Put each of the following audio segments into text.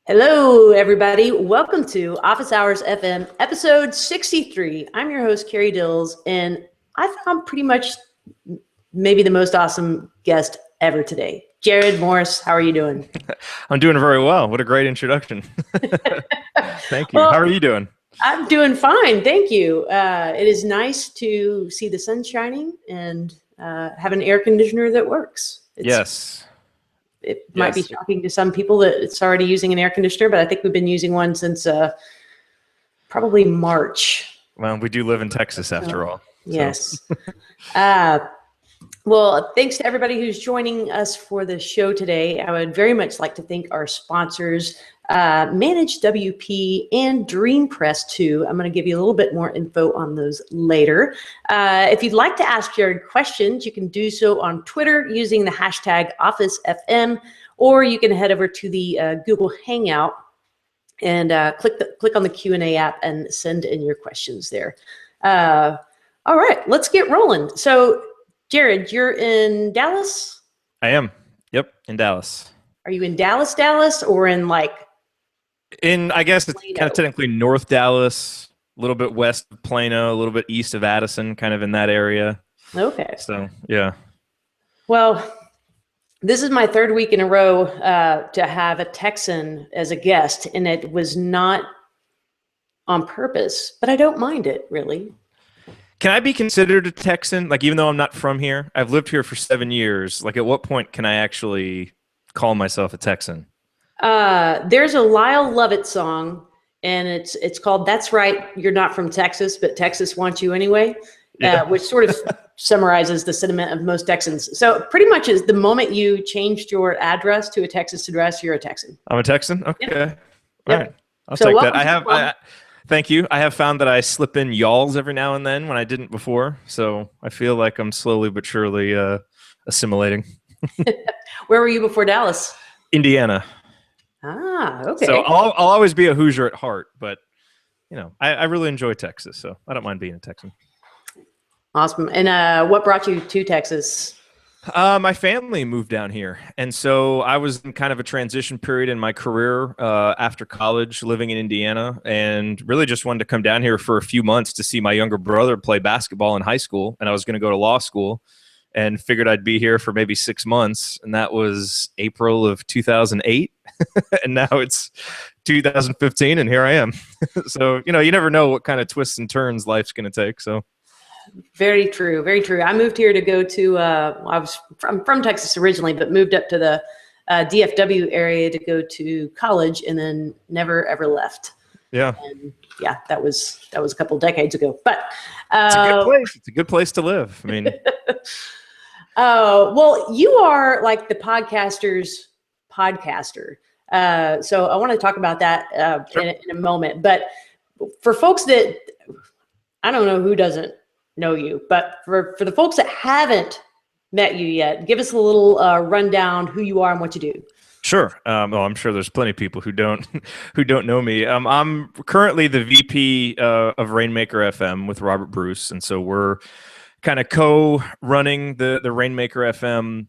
Hello, everybody. Welcome to Office Hours FM, episode 63. I'm your host, Carrie Dills, and I found pretty much maybe the most awesome guest ever today. Jerod Morris, how are you doing? I'm doing very well. What a great introduction. Thank you. Well, how are you doing? I'm doing fine. Thank you. It is nice to see the sun shining and have an air conditioner that works. Yes. It might be shocking to some people that it's already using an air conditioner, but I think we've been using one since probably March. Well, we do live in Texas after all. Yes. Well, thanks to everybody who's joining us for the show today. I would very much like to thank our sponsors, Manage WP and Dream Press 2. I'm going to give you a little bit more info on those later. If you'd like to ask Jerod questions, you can do so on Twitter using the hashtag OfficeFM, or you can head over to the Google Hangout and click on the Q&A app and send in your questions there. All right, let's get rolling. So, Jerod, you're in Dallas? I am. Yep, in Dallas. Are you in Dallas, or in I guess it's kind of technically North Dallas, a little bit west of Plano, a little bit east of Addison, kind of in that area. Okay. So, yeah. Well, this is my third week in a row to have a Texan as a guest, and it was not on purpose, but I don't mind it, really. Can I be considered a Texan? Like, even though I'm not from here, I've lived here for 7 years. Like, at what point can I actually call myself a Texan? There's a Lyle Lovett song, and it's called "That's Right, You're Not From Texas, But Texas Wants You Anyway," which sort of summarizes the sentiment of most Texans. So pretty much is the moment you changed your address to a Texas address, you're a Texan. I'm a Texan? Okay. Yep. All right. I'll take that. Thank you. I have found that I slip in y'alls every now and then when I didn't before. So I feel like I'm slowly but surely assimilating. Where were you before Dallas? Indiana. Ah, okay. So I'll always be a Hoosier at heart, but I really enjoy Texas, so I don't mind being a Texan. Awesome. And what brought you to Texas? My family moved down here, and so I was in kind of a transition period in my career after college, living in Indiana, and really just wanted to come down here for a few months to see my younger brother play basketball in high school, and I was going to go to law school, and figured I'd be here for maybe 6 months, and that was April of 2008, and now it's 2015, and here I am. So, you never know what kind of twists and turns life's going to take, so. Very true. Very true. I moved here to go to, I was from Texas originally, but moved up to the DFW area to go to college, and then never, ever left. Yeah. And yeah, that was a couple decades ago, but it's a good place. It's a good place to live. I mean, well, you are like the podcaster's podcaster. So I want to talk about that Sure. in a moment, but for folks that, I don't know who doesn't know you, but for the folks that haven't met you yet, give us a little rundown who you are and what you do. Sure. Well, I'm sure there's plenty of people who don't know me. I'm currently the VP of Rainmaker FM with Robert Bruce, and so we're kind of co-running the Rainmaker FM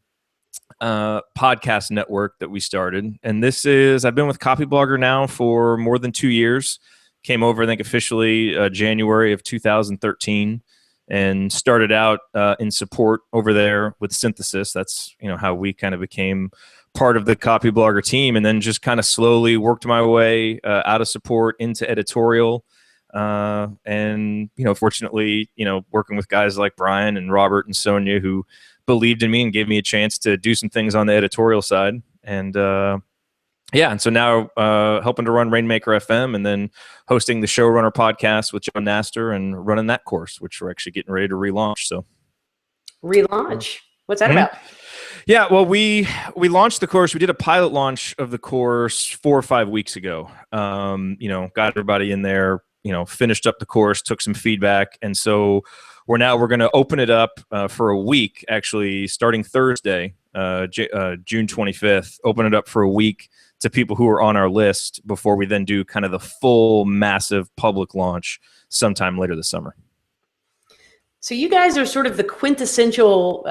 podcast network that we started. And I've been with Copyblogger now for more than 2 years. Came over, I think, officially January of 2013. And started out in support over there with Synthesis. That's how we kind of became part of the Copyblogger team, and then just kind of slowly worked my way out of support into editorial. And fortunately, working with guys like Brian and Robert and Sonia, who believed in me and gave me a chance to do some things on the editorial side. And and so now helping to run Rainmaker FM, and then hosting the Showrunner podcast with Joe Naster, and running that course, which we're actually getting ready to relaunch. So, relaunch? What's that about? Yeah, well, we launched the course. We did a pilot launch of the course 4 or 5 weeks ago. Got everybody in there. Finished up the course, took some feedback, and so we're going to open it up for a week. Actually, starting Thursday, June 25th. Open it up for a week to people who are on our list before we then do kind of the full massive public launch sometime later this summer. So you guys are sort of the quintessential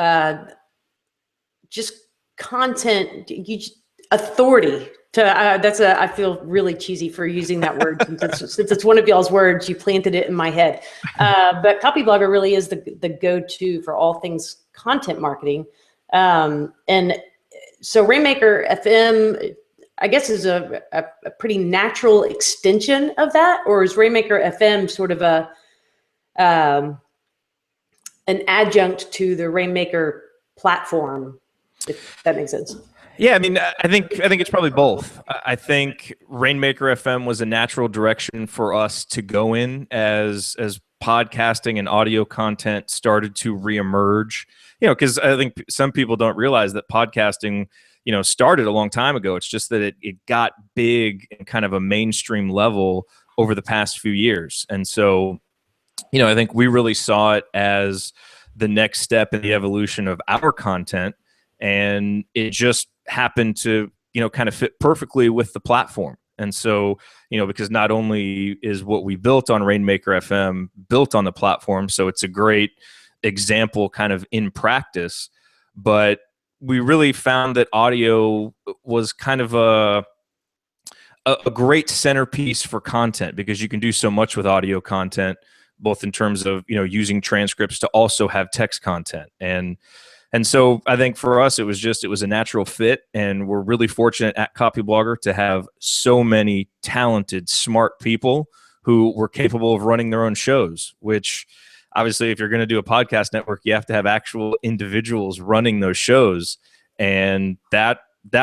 just content authority I feel really cheesy for using that word since it's one of y'all's words. You planted it in my head. But Copyblogger really is the go-to for all things content marketing. And so Rainmaker FM, I guess, is a pretty natural extension of that, or is Rainmaker FM sort of an adjunct to the Rainmaker platform, if that makes sense? Yeah, I mean, I think it's probably both. I think Rainmaker FM was a natural direction for us to go in as podcasting and audio content started to reemerge. You know, because I think some people don't realize that podcasting, you know, started a long time ago. It's just that it got big in kind of a mainstream level over the past few years. And so, you know, I think we really saw it as the next step in the evolution of our content. And it just happened to, you know, kind of fit perfectly with the platform. And so, you know, because not only is what we built on Rainmaker FM built on the platform, so it's a great example kind of in practice, but we really found that audio was kind of a great centerpiece for content, because you can do so much with audio content, both in terms of, you know, using transcripts to also have text content. And so I think for us, it was a natural fit, and we're really fortunate at Copyblogger to have so many talented, smart people who were capable of running their own shows, which obviously if you're going to do a podcast network, you have to have actual individuals running those shows. And that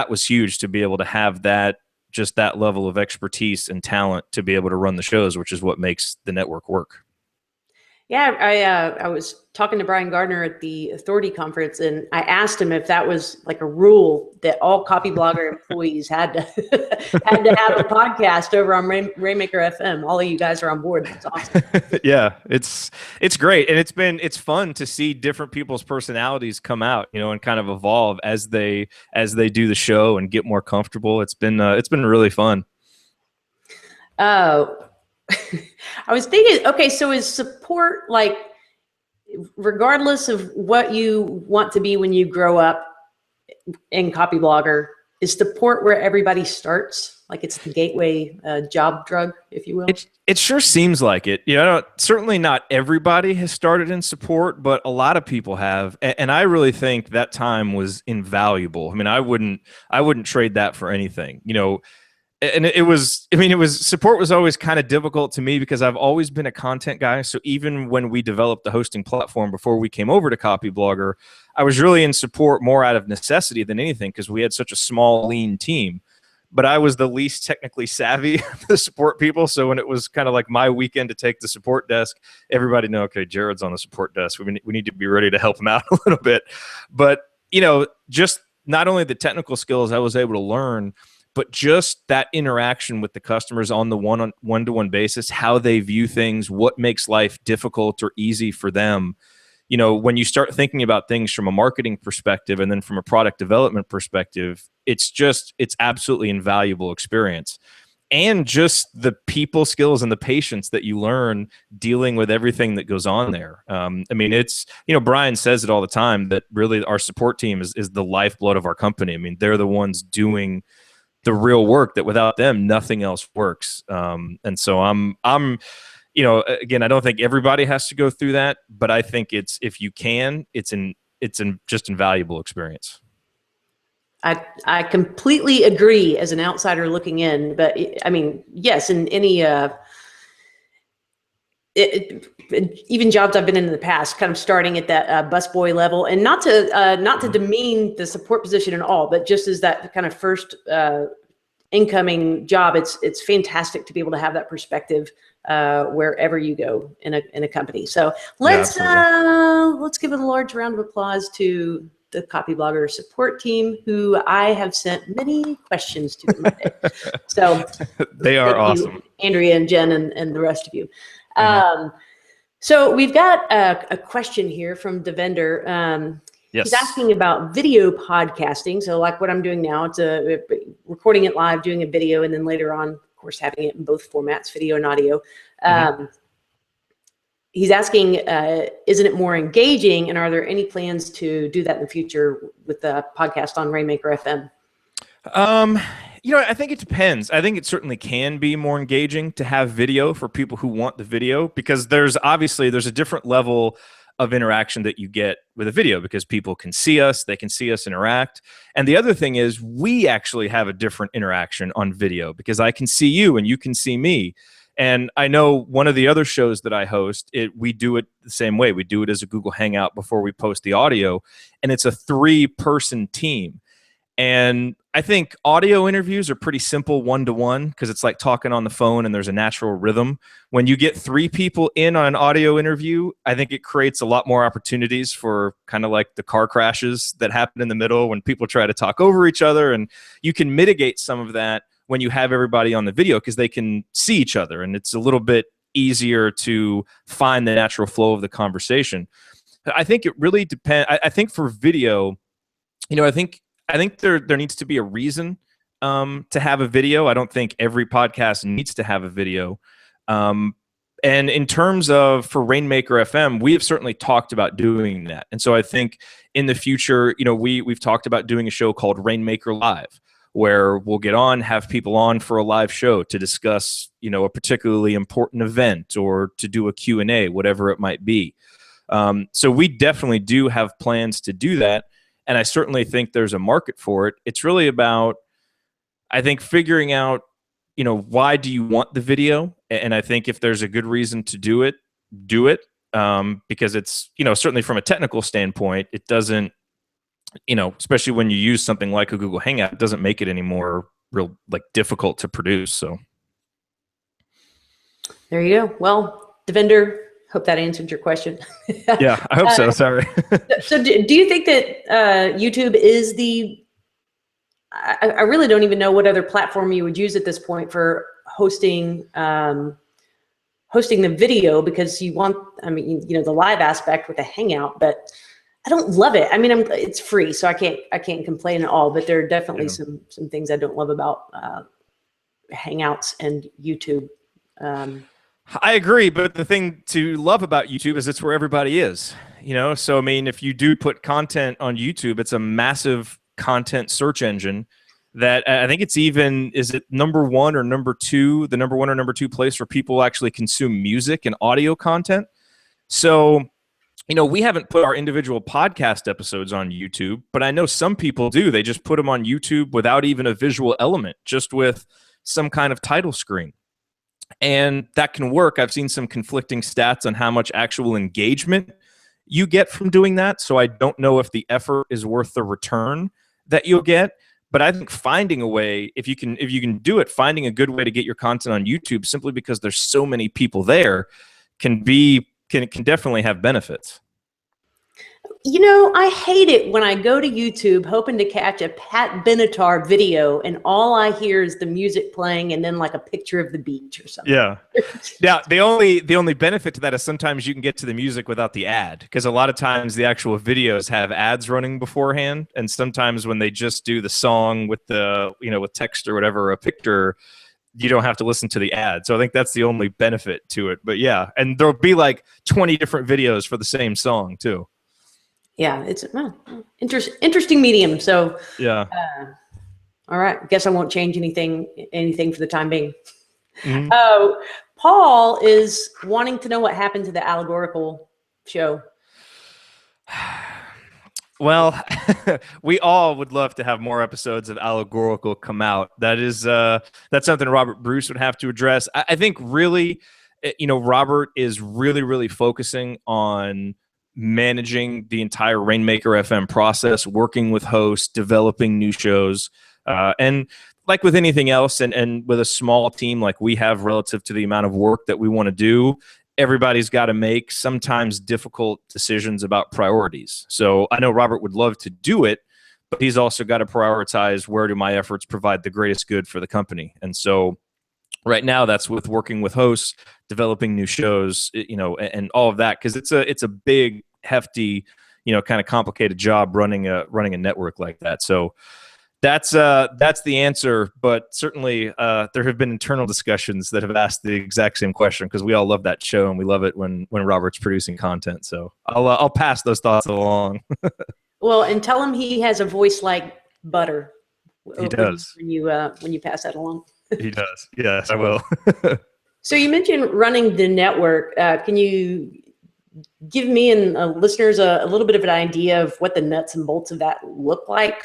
was huge to be able to have that level of expertise and talent to be able to run the shows, which is what makes the network work. Yeah, I was talking to Brian Gardner at the Authority Conference, and I asked him if that was like a rule that all Copyblogger employees had to have a podcast over on Rainmaker FM. All of you guys are on board. That's awesome. Yeah, it's great, and it's fun to see different people's personalities come out, you know, and kind of evolve as they do the show and get more comfortable. It's been really fun. I was thinking, okay, so is support, like, regardless of what you want to be when you grow up in Copyblogger, is support where everybody starts? Like it's the gateway job drug, if you will? It sure seems like it. You know, certainly not everybody has started in support, but a lot of people have. And I really think that time was invaluable. I mean, I wouldn't trade that for anything, you know. And support was always kind of difficult to me because I've always been a content guy. So even when we developed the hosting platform before we came over to Copyblogger, I was really in support more out of necessity than anything, because we had such a small, lean team. But I was the least technically savvy of the support people. So when it was kind of like my weekend to take the support desk, everybody knew, okay, Jerod's on the support desk. We need to be ready to help him out a little bit. But, you know, just not only the technical skills I was able to learn, but just that interaction with the customers on the one-to-one basis, how they view things, what makes life difficult or easy for them. You know, when you start thinking about things from a marketing perspective and then from a product development perspective, it's absolutely invaluable experience. And just the people skills and the patience that you learn dealing with everything that goes on there. I mean, it's, you know, Brian says it all the time that really our support team is the lifeblood of our company. I mean, they're the ones doing the real work that without them, nothing else works. And so I'm, you know, again, I don't think everybody has to go through that, but I think if you can, it's just invaluable experience. I completely agree as an outsider looking in, but I mean, yes, in any, even jobs I've been in the past, kind of starting at that busboy level, and not to demean the support position at all, but just as that kind of first incoming job, it's fantastic to be able to have that perspective wherever you go in a company. So let's give a large round of applause to the Copyblogger support team, who I have sent many questions to today. So they are awesome, Andrea and Jen and the rest of you. Mm-hmm. So we've got a question here from the vendor. Yes. He's asking about video podcasting. So like what I'm doing now, it's recording it live, doing a video, and then later on, of course, having it in both formats, video and audio. Mm-hmm. He's asking, isn't it more engaging, and are there any plans to do that in the future with the podcast on Rainmaker FM? I think it depends. I think it certainly can be more engaging to have video for people who want the video, because there's a different level of interaction that you get with a video because people can see us, they can see us interact. And the other thing is we actually have a different interaction on video because I can see you and you can see me. And I know one of the other shows that I host, we do it the same way. We do it as a Google Hangout before we post the audio, and it's a 3-person team. And I think audio interviews are pretty simple one-to-one because it's like talking on the phone and there's a natural rhythm. When you get 3 people in on an audio interview, I think it creates a lot more opportunities for kind of like the car crashes that happen in the middle when people try to talk over each other. And you can mitigate some of that when you have everybody on the video because they can see each other and it's a little bit easier to find the natural flow of the conversation. I think it really depends. I think for video, I think there needs to be a reason to have a video. I don't think every podcast needs to have a video. And in terms of for Rainmaker FM, we have certainly talked about doing that. And so I think in the future, we've talked about doing a show called Rainmaker Live, where we'll get on, have people on for a live show to discuss, a particularly important event or to do a Q&A, whatever it might be. So we definitely do have plans to do that. And I certainly think there's a market for it. It's really about, I think, figuring out, why do you want the video? And I think if there's a good reason to do it, do it. Because it's, certainly from a technical standpoint, it doesn't, especially when you use something like a Google Hangout, it doesn't make it any more real difficult to produce. So there you go. Well, Devinder, hope that answered your question. Yeah, I hope so. Sorry. So do you think that YouTube is I really don't even know what other platform you would use at this point for hosting the video, because you want, the live aspect with a Hangout, but I don't love it. It's free, so I can't complain at all, but there are definitely some things I don't love about Hangouts and YouTube. I agree, but the thing to love about YouTube is it's where everybody is, So, if you do put content on YouTube, it's a massive content search engine that I think it's even, is it number 1 or number 2, the number 1 or number 2 place where people actually consume music and audio content. So, we haven't put our individual podcast episodes on YouTube, but I know some people do. They just put them on YouTube without even a visual element, just with some kind of title screen. And that can work. I've seen some conflicting stats on how much actual engagement you get from doing that. So I don't know if the effort is worth the return that you'll get. But I think finding a way, if you can do it, finding a good way to get your content on YouTube simply because there's so many people there can definitely have benefits. I hate it when I go to YouTube hoping to catch a Pat Benatar video and all I hear is the music playing and then like a picture of the beach or something. Yeah. Yeah. The only benefit to that is sometimes you can get to the music without the ad, because a lot of times the actual videos have ads running beforehand. And sometimes when they just do the song with with text or whatever, or a picture, you don't have to listen to the ad. So I think that's the only benefit to it. But yeah, and there'll be like 20 different videos for the same song too. Yeah, it's interesting medium. So yeah. All right, guess I won't change anything for the time being. Mm-hmm. Paul is wanting to know what happened to the allegorical show. Well, we all would love to have more episodes of Allegorical come out. That's something Robert Bruce would have to address. I think really, Robert is really, really focusing on managing the entire Rainmaker FM process, working with hosts, developing new shows, and like with anything else, and with a small team like we have relative to the amount of work that we want to do, everybody's got to make sometimes difficult decisions about priorities. So I know Robert would love to do it, but he's also got to prioritize where do my efforts provide the greatest good for the company. And so right now that's with working with hosts, developing new shows, and all of that, because it's a big, hefty, kind of complicated job running a network like that. So that's the answer, but certainly there have been internal discussions that have asked the exact same question, because we all love that show and we love it when Robert's producing content. So I'll pass those thoughts along. Well, and tell him he has a voice like butter. He does. When you pass that along. He does. Yes, I will. So you mentioned running the network. Can you give me and listeners a little bit of an idea of what the nuts and bolts of that look like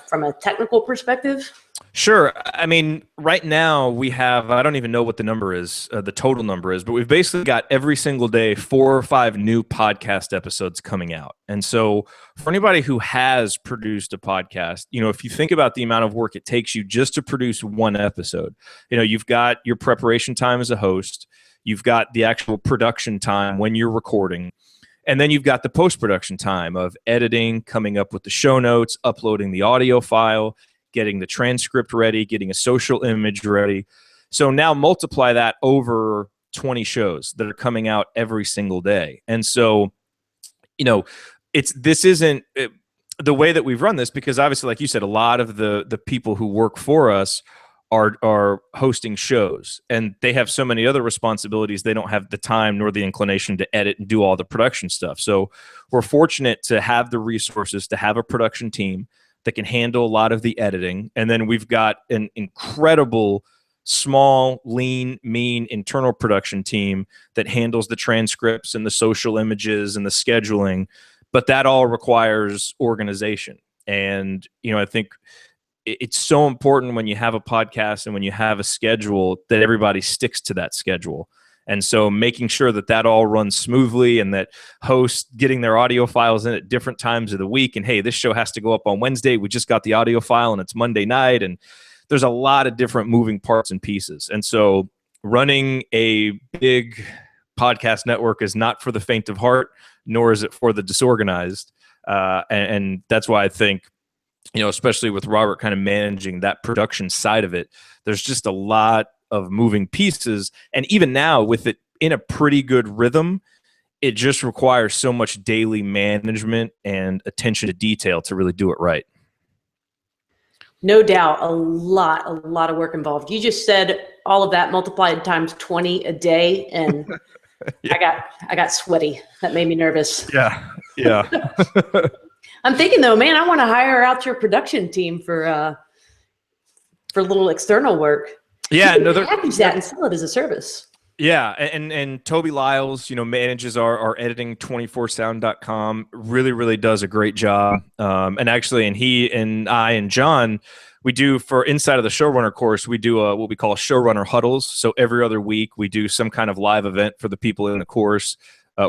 from a technical perspective? Sure. I mean, right now we have, I don't even know what the number is, the total number is, but we've basically got every single day 4 or 5 new podcast episodes coming out. And so for anybody who has produced a podcast, if you think about the amount of work it takes you just to produce one episode, you've got your preparation time as a host, you've got the actual production time when you're recording, and then you've got the post-production time of editing, coming up with the show notes, uploading the audio file, getting the transcript ready, getting a social image ready. So now multiply that over 20 shows that are coming out every single day. And so, this isn't the way that we've run this, because obviously, like you said, a lot of the people who work for us are hosting shows, and they have so many other responsibilities. They don't have the time nor the inclination to edit and do all the production stuff. So we're fortunate to have the resources to have a production team that can handle a lot of the editing. And then we've got an incredible, small, lean, mean internal production team that handles the transcripts and the social images and the scheduling. But that all requires organization. And, I think it's so important when you have a podcast and when you have a schedule that everybody sticks to that schedule. And so making sure that all runs smoothly, and that hosts getting their audio files in at different times of the week. And hey, this show has to go up on Wednesday. We just got the audio file and it's Monday night. And there's a lot of different moving parts and pieces. And so running a big podcast network is not for the faint of heart, nor is it for the disorganized. And that's why I think, especially with Robert kind of managing that production side of it, there's just a lot of moving pieces. And even now, with it in a pretty good rhythm, it just requires so much daily management and attention to detail to really do it right. No doubt, a lot of work involved. You just said all of that multiplied times 20 a day, and yeah. I got sweaty. That made me nervous. Yeah. I'm thinking though, man, I want to hire out your production team for a little external work. Yeah, no, package that and sell it as a service. Yeah, and Toby Lyles, manages our editing 24sound.com, really does a great job. And actually, and he and I and John, we do, for inside of the showrunner course, we do what we call showrunner huddles. So every other week we do some kind of live event for the people in the course.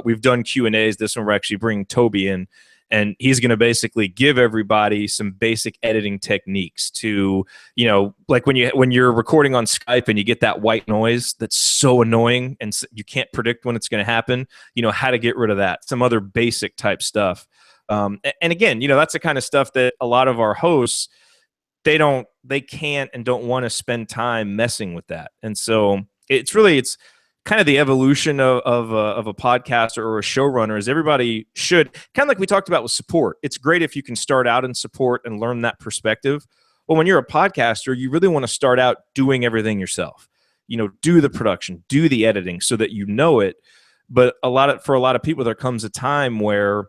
We've done Q&As. This one we're actually bringing Toby in. And he's going to basically give everybody some basic editing techniques to, like when you're recording on Skype and you get that white noise that's so annoying and you can't predict when it's going to happen, how to get rid of that, some other basic type stuff. And again, that's the kind of stuff that a lot of our hosts, they can't and don't want to spend time messing with that. And so it's kind of the evolution of a podcaster or a showrunner is everybody should, kind of like we talked about with support. It's great if you can start out in support and learn that perspective. Well, when you're a podcaster, you really want to start out doing everything yourself. Do the production, do the editing so that you know it. But for a lot of people, there comes a time where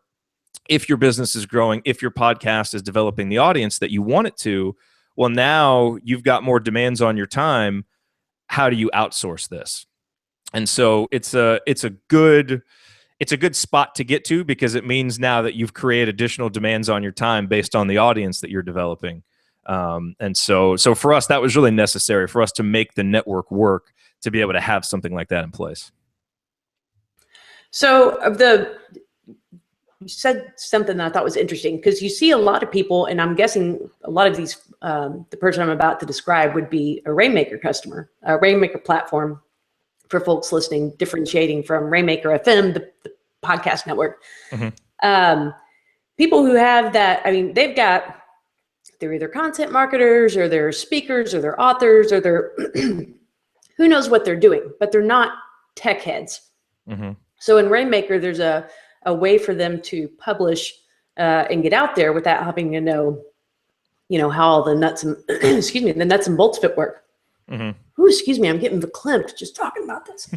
if your business is growing, if your podcast is developing the audience that you want it to, well, now you've got more demands on your time. How do you outsource this? And so it's a good spot to get to, because it means now that you've created additional demands on your time based on the audience that you're developing. And so for us, that was really necessary for us to make the network work, to be able to have something like that in place. So you said something that I thought was interesting, because you see a lot of people, and I'm guessing a lot of these, the person I'm about to describe would be a Rainmaker customer, a Rainmaker platform. For folks listening, differentiating from Rainmaker FM, the podcast network. Mm-hmm. People who have that, they're either content marketers or they're speakers or they're authors or they're, who knows what they're doing, but they're not tech heads. Mm-hmm. So in Rainmaker, there's a way for them to publish and get out there without having to know, how all the nuts and, the nuts and bolts of it work. Mm-hmm. Ooh, excuse me, I'm getting verklempt just talking about this.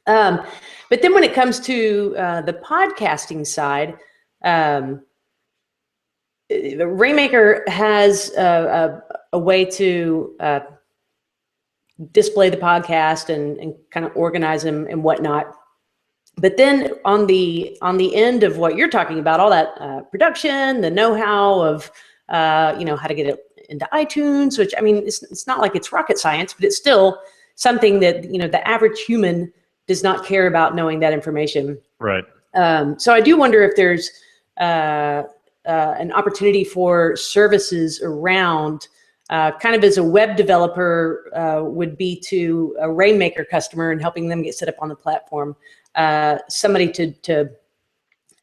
But then when it comes to the podcasting side, Rainmaker has a way to display the podcast and kind of organize them and whatnot. But then on the end of what you're talking about, all that production, the know-how of how to get it into iTunes, which I mean, it's not like it's rocket science, but it's still something that the average human does not care about knowing that information. Right. So I do wonder if there's an opportunity for services around, kind of as a web developer would be to a Rainmaker customer and helping them get set up on the platform. Somebody to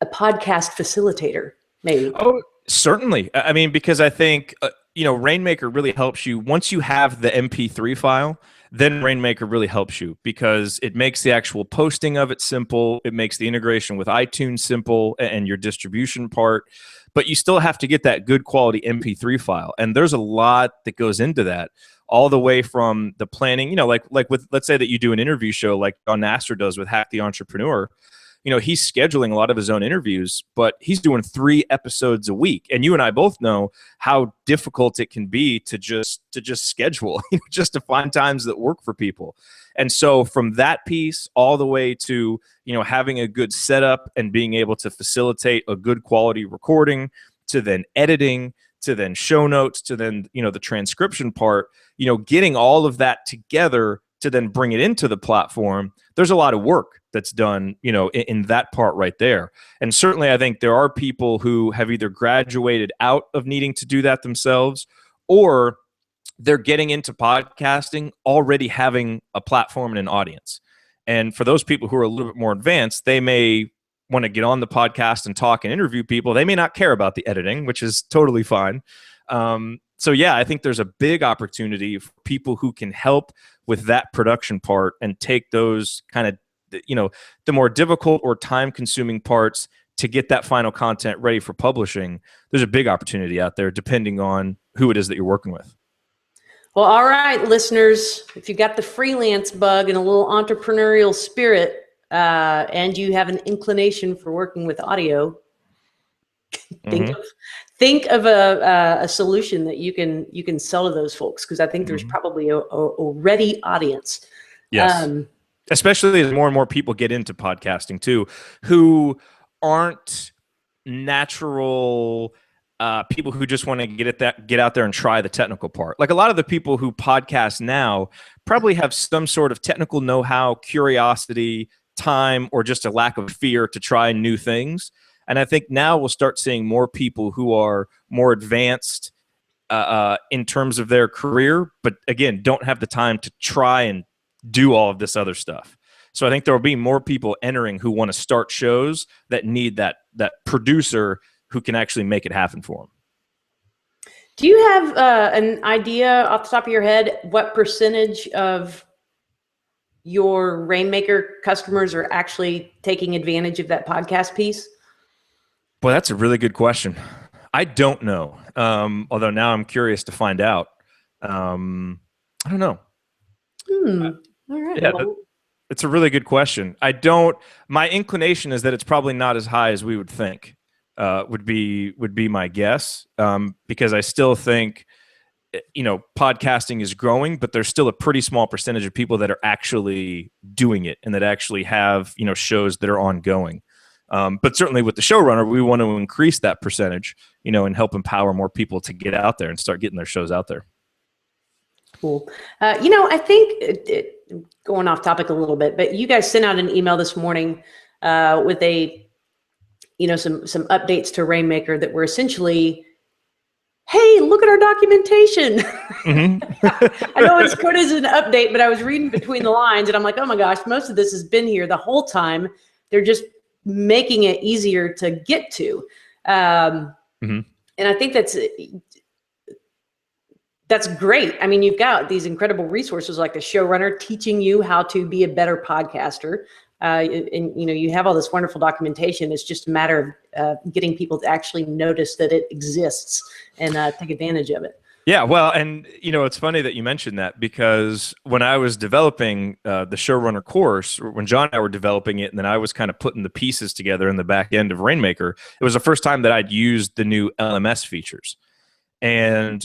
a podcast facilitator, maybe. Oh, certainly. I mean, because I think, Rainmaker really helps you once you have the MP3 file. Then Rainmaker really helps you because it makes the actual posting of it simple. It makes the integration with iTunes simple and your distribution part. But you still have to get that good quality MP3 file. And there's a lot that goes into that, all the way from the planning, like with, let's say that you do an interview show like John Nasser does with Hack the Entrepreneur. He's scheduling a lot of his own interviews, but he's doing 3 episodes a week. And you and I both know how difficult it can be to just schedule, just to find times that work for people. And so from that piece all the way to, having a good setup and being able to facilitate a good quality recording, to then editing, to then show notes, to then, the transcription part, getting all of that together to then bring it into the platform, there's a lot of work that's done, in that part right there. And certainly I think there are people who have either graduated out of needing to do that themselves, or they're getting into podcasting already having a platform and an audience. And for those people who are a little bit more advanced, they may want to get on the podcast and talk and interview people. They may not care about the editing, which is totally fine. So yeah, I think there's a big opportunity for people who can help with that production part and take those kind of, the more difficult or time-consuming parts to get that final content ready for publishing. There's a big opportunity out there depending on who it is that you're working with. Well, all right, listeners, if you got the freelance bug and a little entrepreneurial spirit, and you have an inclination for working with audio, think of a solution that you can sell to those folks, because I think there's probably a ready audience. Yes. Especially as more and more people get into podcasting too, who aren't natural people who just want to get out there and try the technical part. Like a lot of the people who podcast now probably have some sort of technical know-how, curiosity, time, or just a lack of fear to try new things. And I think now we'll start seeing more people who are more advanced in terms of their career, but again, don't have the time to try and do all of this other stuff. So I think there will be more people entering who want to start shows that need that producer who can actually make it happen for them. Do you have an idea off the top of your head what percentage of your Rainmaker customers are actually taking advantage of that podcast piece? Boy, that's a really good question. I don't know. Although now I'm curious to find out. I don't know. All right. Yeah, it's a really good question. My inclination is that it's probably not as high as we would think, would be my guess. Because I still think, podcasting is growing, but there's still a pretty small percentage of people that are actually doing it and that actually have, shows that are ongoing. But certainly with the showrunner, we want to increase that percentage, and help empower more people to get out there and start getting their shows out there. Cool. I think going off topic a little bit, but you guys sent out an email this morning with some updates to Rainmaker that were essentially, hey, look at our documentation. I know it's coded as an update, but I was reading between the lines and I'm like, oh my gosh, most of this has been here the whole time. They're just making it easier to get to. And I think that's great. I mean, you've got these incredible resources like the showrunner teaching you how to be a better podcaster. And you have all this wonderful documentation. It's just a matter of getting people to actually notice that it exists and take advantage of it. Yeah, well, and it's funny that you mentioned that, because when I was developing the showrunner course, or when John and I were developing it, and then I was kind of putting the pieces together in the back end of Rainmaker, it was the first time that I'd used the new LMS features. And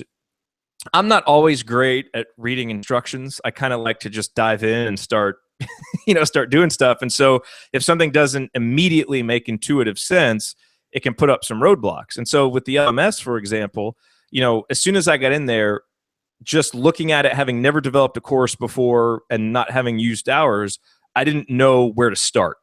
I'm not always great at reading instructions. I kind of like to just dive in and start doing stuff. And so if something doesn't immediately make intuitive sense, it can put up some roadblocks. And so with the LMS, for example, as soon as I got in there, just looking at it, having never developed a course before and not having used ours, I didn't know where to start.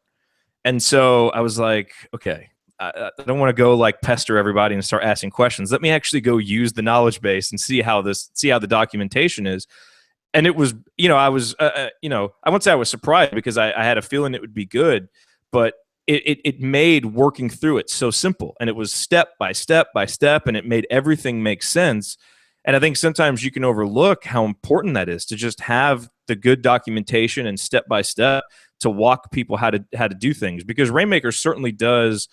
And so I was like, okay, I don't want to go like pester everybody and start asking questions. Let me actually go use the knowledge base and see how the documentation is. And it was, I was, I won't say I was surprised, because I had a feeling it would be good, but it made working through it so simple, and it was step by step by step, and it made everything make sense. And I think sometimes you can overlook how important that is, to just have the good documentation and step by step to walk people how to do things, because Rainmaker certainly does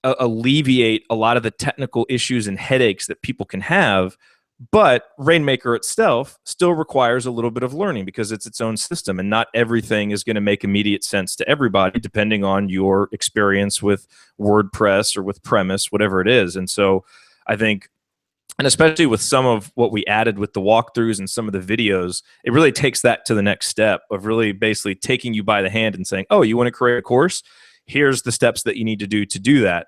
alleviate a lot of the technical issues and headaches that people can have. But Rainmaker itself still requires a little bit of learning, because it's its own system, and not everything is going to make immediate sense to everybody, depending on your experience with WordPress or with Premise, whatever it is. And so I think, and especially with some of what we added with the walkthroughs and some of the videos, it really takes that to the next step of really basically taking you by the hand and saying, oh, you want to create a course? Here's the steps that you need to do that.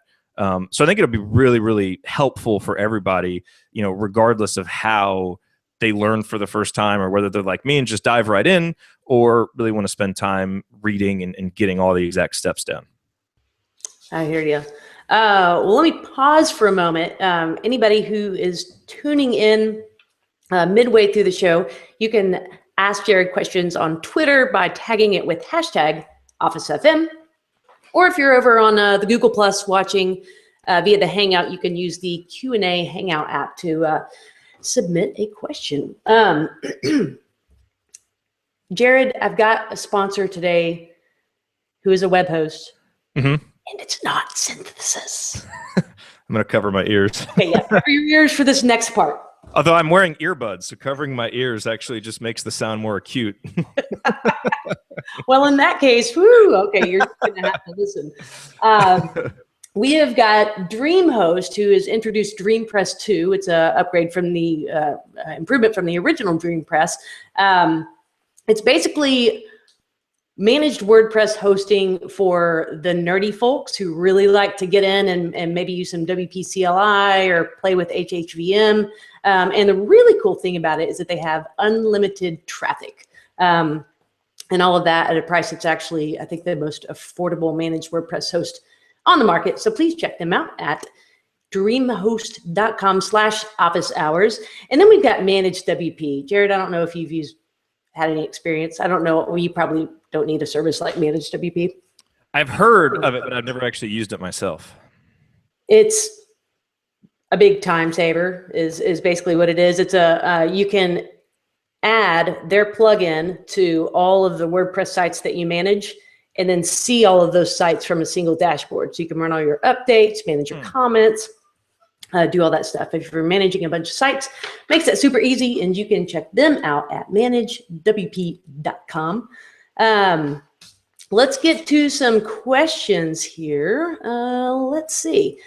So I think it'll be really, really helpful for everybody, regardless of how they learn for the first time, or whether they're like me and just dive right in, or really want to spend time reading and getting all the exact steps down. I hear you. Well, let me pause for a moment. Anybody who is tuning in midway through the show, you can ask Jerod questions on Twitter by tagging it with hashtag OfficeFM. Or if you're over on the Google Plus watching via the Hangout, you can use the Q&A Hangout app to submit a question. Jerod, I've got a sponsor today who is a web host, and it's not Synthesis. I'm going to cover my ears. Okay, yeah, cover your ears for this next part. Although I'm wearing earbuds, so covering my ears actually just makes the sound more acute. Well, in that case, whoo, okay, you're going to have to listen. We have got DreamHost, who has introduced DreamPress 2. It's an upgrade from the improvement from the original DreamPress. It's basically managed WordPress hosting for the nerdy folks who really like to get in and maybe use some WP CLI or play with HHVM. And the really cool thing about it is that they have unlimited traffic. And all of that at a price that's actually, I think, the most affordable managed WordPress host on the market. So please check them out at dreamhost.com/office hours. And then we've got Managed WP. Jerod, I don't know if you've had any experience. I don't know. Well, you probably don't need a service like Managed WP. I've heard of it, but I've never actually used it myself. It's a big time saver is basically what it is. It's you can add their plugin to all of the WordPress sites that you manage, and then see all of those sites from a single dashboard. So you can run all your updates, manage your comments, do all that stuff. If you're managing a bunch of sites, makes that super easy, and you can check them out at managewp.com. Let's get to some questions here. Let's see.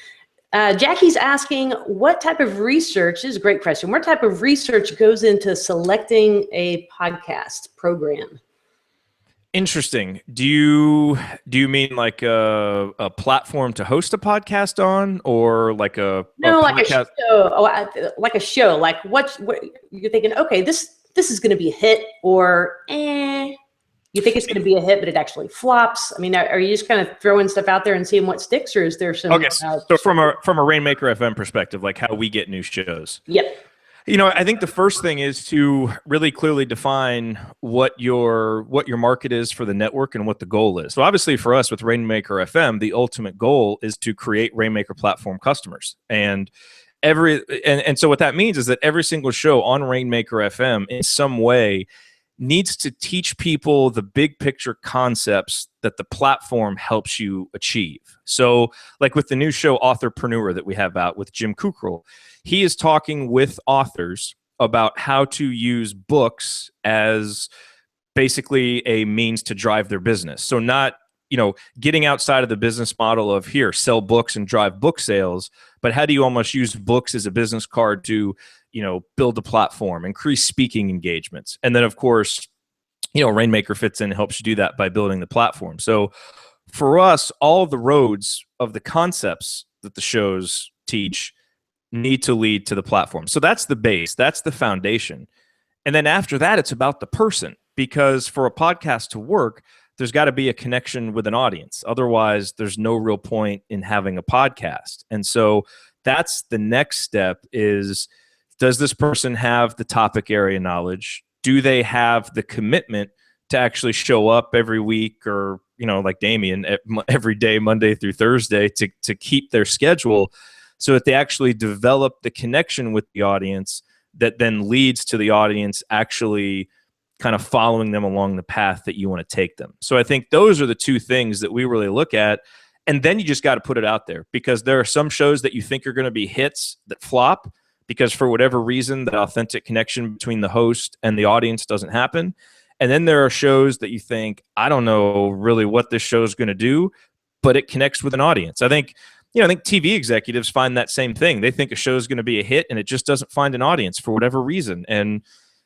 Jackie's asking, what type of research, this is a great question, what type of research goes into selecting a podcast program? Interesting. Do you mean like a platform to host a podcast on, or like a podcast? Like a show. Like what you're thinking? Okay, this is going to be a hit, or you think it's going to be a hit, but it actually flops. I mean, are you just kind of throwing stuff out there and seeing what sticks, or is there some? Okay, so from a Rainmaker FM perspective, like how we get new shows. Yep. I think the first thing is to really clearly define what your market is for the network and what the goal is. So obviously for us with Rainmaker FM, the ultimate goal is to create Rainmaker platform customers. And so what that means is that every single show on Rainmaker FM in some way needs to teach people the big picture concepts that the platform helps you achieve. So like with the new show Authorpreneur that we have out with Jim Kukral, he is talking with authors about how to use books as basically a means to drive their business. So not, getting outside of the business model of here, sell books and drive book sales, but how do you almost use books as a business card to, build a platform, increase speaking engagements. And then of course, Rainmaker fits in and helps you do that by building the platform. So for us, all of the roads of the concepts that the shows teach need to lead to the platform. So that's the base, that's the foundation. And then after that, it's about the person, because for a podcast to work, there's got to be a connection with an audience. Otherwise, there's no real point in having a podcast. And so that's the next step is, does this person have the topic area knowledge? Do they have the commitment to actually show up every week or, like Damien, every day, Monday through Thursday to keep their schedule so that they actually develop the connection with the audience that then leads to the audience actually kind of following them along the path that you want to take them. So I think those are the two things that we really look at. And then you just got to put it out there, because there are some shows that you think are going to be hits that flop because for whatever reason, the authentic connection between the host and the audience doesn't happen. And then there are shows that you think, I don't know really what this show is going to do, but it connects with an audience. I think TV executives find that same thing. They think a show is going to be a hit and it just doesn't find an audience for whatever reason. And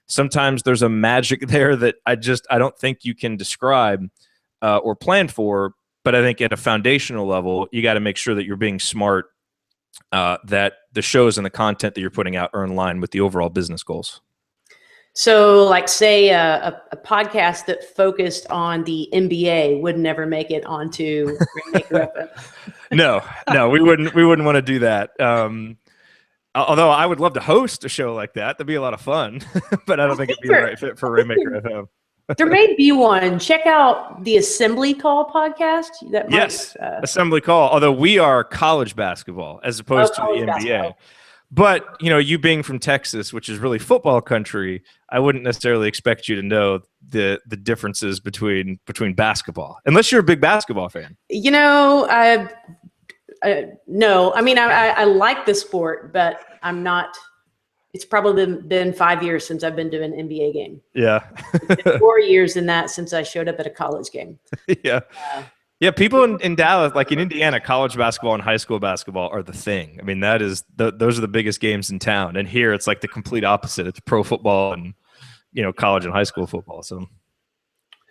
sometimes there's a magic there that I don't think you can describe or plan for. But I think at a foundational level, you got to make sure that you're being smart, that the shows and the content that you're putting out are in line with the overall business goals. So like say a podcast that focused on the NBA would never make it onto Rainmaker FM. No, we wouldn't want to do that. Although I would love to host a show like that. That'd be a lot of fun, but I don't think it'd be the right fit for Rainmaker FM. There may be one. Check out the Assembly Call podcast. Yes, Assembly Call. Although we are college basketball as opposed to the NBA. Basketball. But, you being from Texas, which is really football country, I wouldn't necessarily expect you to know the differences between basketball, unless you're a big basketball fan. No, I mean, I like the sport, but I'm not. It's probably been 5 years since I've been to an NBA game. Yeah. It's been 4 years in that since I showed up at a college game. Yeah. Yeah, people in Dallas, like in Indiana, college basketball and high school basketball are the thing. I mean, that is those are the biggest games in town. And here it's like the complete opposite. It's pro football and, college and high school football. So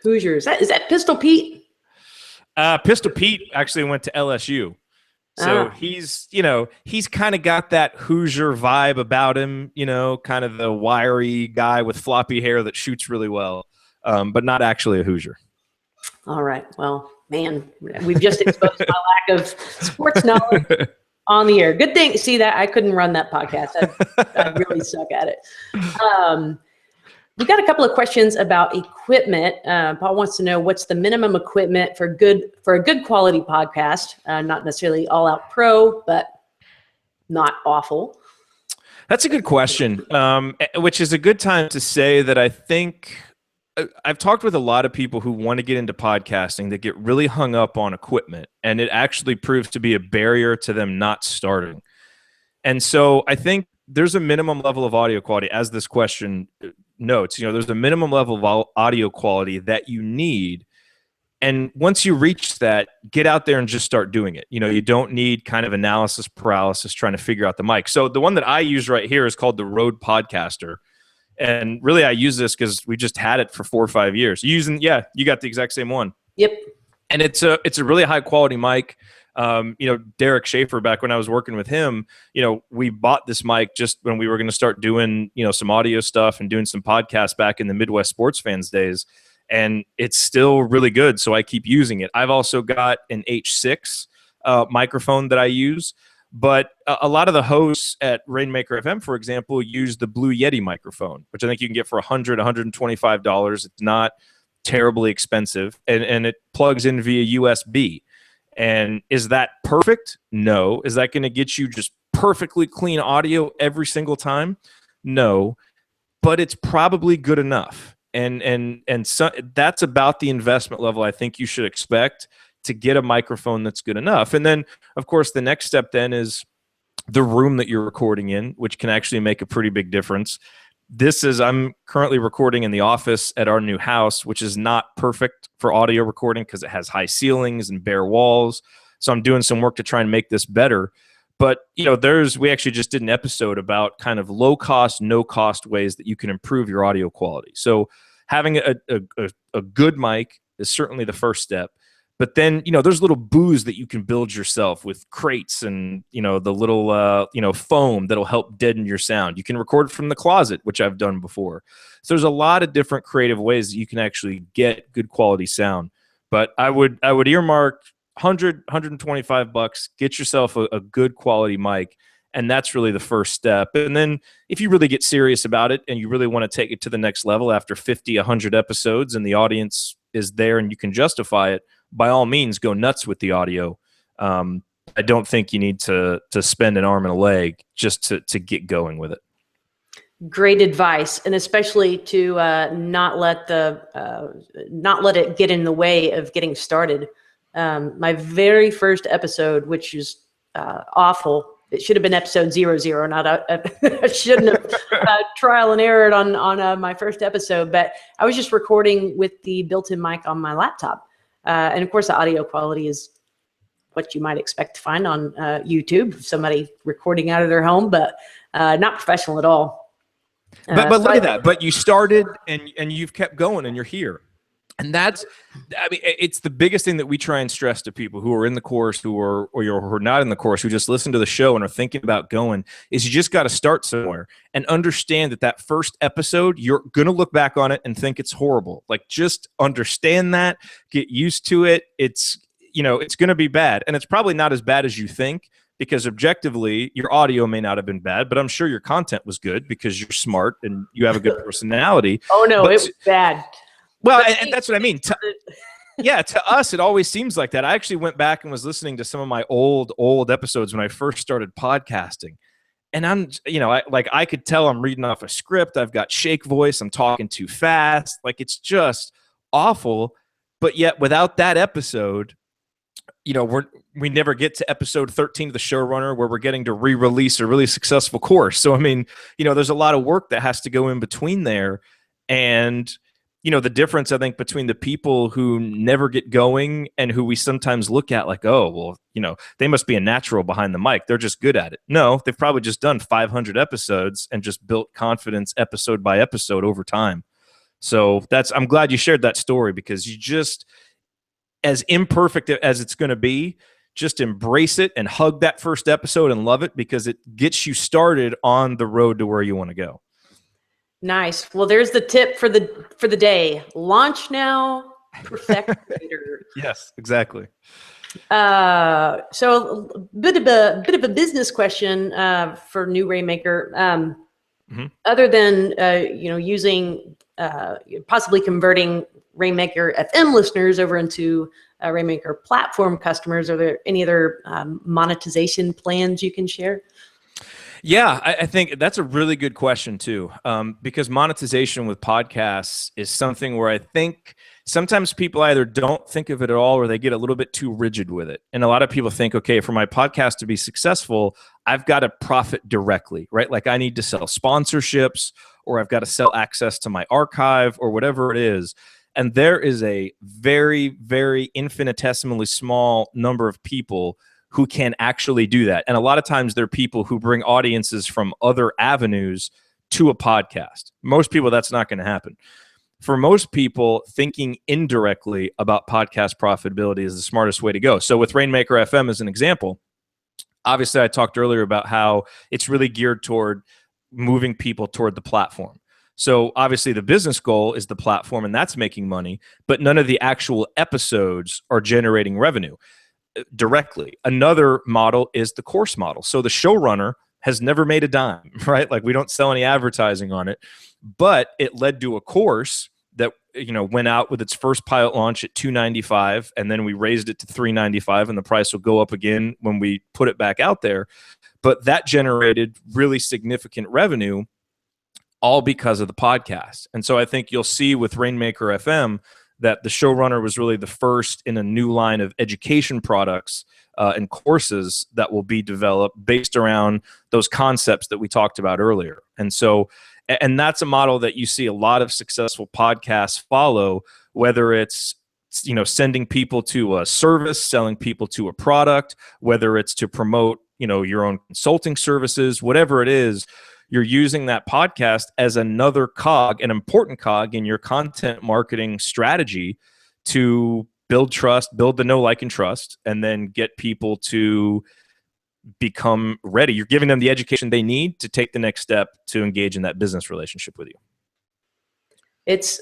Hoosiers. Is that Pistol Pete? Pistol Pete actually went to LSU. So he's kind of got that Hoosier vibe about him, kind of the wiry guy with floppy hair that shoots really well, but not actually a Hoosier. All right. Well, man, we've just exposed my lack of sports knowledge on the air. Good thing. See that I couldn't run that podcast. I really suck at it. We've got a couple of questions about equipment. Paul wants to know what's the minimum equipment for a good quality podcast, not necessarily all out pro, but not awful. That's a good question, which is a good time to say that I think I've talked with a lot of people who want to get into podcasting that get really hung up on equipment, and it actually proves to be a barrier to them not starting. And so I think there's a minimum level of audio quality, as this question notes. There's a minimum level of audio quality that you need. And once you reach that, get out there and just start doing it. You don't need kind of analysis paralysis trying to figure out the mic. So the one that I use right here is called the Rode Podcaster. And really, I use this because we just had it for 4 or 5 years. You got the exact same one. Yep. And it's a really high quality mic. Derek Schaefer, back when I was working with him, we bought this mic just when we were going to start doing, some audio stuff and doing some podcasts back in the Midwest Sports Fans days. And it's still really good. So I keep using it. I've also got an H6 microphone that I use. But a lot of the hosts at Rainmaker FM, for example, use the Blue Yeti microphone, which I think you can get for $100, $125. It's not terribly expensive, and it plugs in via USB. And is that perfect? No. Is that going to get you just perfectly clean audio every single time? No. But it's probably good enough. and so that's about the investment level I think you should expect to get a microphone that's good enough. And then, of course, the next step then is the room that you're recording in, which can actually make a pretty big difference. I'm currently recording in the office at our new house, which is not perfect for audio recording because it has high ceilings and bare walls. So I'm doing some work to try and make this better. But, we actually just did an episode about kind of low cost, no cost ways that you can improve your audio quality. So having a good mic is certainly the first step. But then, there's little booths that you can build yourself with crates and, the little, foam that'll help deaden your sound. You can record from the closet, which I've done before. So there's a lot of different creative ways that you can actually get good quality sound. But I would earmark $125, get yourself a good quality mic. And that's really the first step. And then if you really get serious about it and you really want to take it to the next level after 50, 100 episodes and the audience is there and you can justify it, by all means, go nuts with the audio. I don't think you need to spend an arm and a leg just to get going with it. Great advice, and especially to not let it get in the way of getting started. My very first episode, which is awful. It should have been episode 00, not I shouldn't have trial and error on my first episode. But I was just recording with the built-in mic on my laptop. And of course, the audio quality is what you might expect to find on YouTube, somebody recording out of their home, but not professional at all. But look at that. But you started and you've kept going and you're here. And it's the biggest thing that we try and stress to people who are in the course, who are not in the course, who just listen to the show and are thinking about going, is you just got to start somewhere and understand that first episode, you're going to look back on it and think it's horrible. Like, just understand that, get used to it. It's going to be bad. And it's probably not as bad as you think, because objectively your audio may not have been bad, but I'm sure your content was good because you're smart and you have a good personality. Oh no, it was bad. Well, and that's what I mean. To us, it always seems like that. I actually went back and was listening to some of my old episodes when I first started podcasting. And I could tell I'm reading off a script. I've got shake voice. I'm talking too fast. Like, it's just awful. But yet without that episode, we never get to episode 13 of the showrunner where we're getting to re-release a really successful course. So, I mean, there's a lot of work that has to go in between there. And the difference, I think, between the people who never get going and who we sometimes look at like, oh, well, they must be a natural behind the mic. They're just good at it. No, they've probably just done 500 episodes and just built confidence episode by episode over time. So I'm glad you shared that story, because you just, as imperfect as it's going to be, just embrace it and hug that first episode and love it, because it gets you started on the road to where you want to go. Nice. Well, there's the tip for the day. Launch now, perfect later. Yes, exactly. So a bit of a business question for new Rainmaker. Other than using possibly converting Rainmaker FM listeners over into Rainmaker platform customers, are there any other monetization plans you can share? Yeah, I think that's a really good question too, because monetization with podcasts is something where I think sometimes people either don't think of it at all or they get a little bit too rigid with it. And a lot of people think, okay, for my podcast to be successful, I've got to profit directly, right? Like, I need to sell sponsorships, or I've got to sell access to my archive, or whatever it is. And there is a very, very infinitesimally small number of people who can actually do that. And a lot of times they're people who bring audiences from other avenues to a podcast. Most people, that's not going to happen. For most people, thinking indirectly about podcast profitability is the smartest way to go. So with Rainmaker FM as an example, obviously I talked earlier about how it's really geared toward moving people toward the platform. So obviously the business goal is the platform, and that's making money, but none of the actual episodes are generating revenue directly. Another model is the course model. So the showrunner has never made a dime, right? Like, we don't sell any advertising on it, but it led to a course that went out with its first pilot launch at $295, and then we raised it to $395, and the price will go up again when we put it back out there. But that generated really significant revenue all because of the podcast. And so I think you'll see with Rainmaker FM that the showrunner was really the first in a new line of education products and courses that will be developed based around those concepts that we talked about earlier. And so, and that's a model that you see a lot of successful podcasts follow, whether it's, you know, sending people to a service, selling people to a product, whether it's to promote, you know, your own consulting services, whatever it is, you're using that podcast as another cog, an important cog in your content marketing strategy to build trust, build the know, like, and trust, and then get people to become ready. You're giving them the education they need to take the next step to engage in that business relationship with you. It's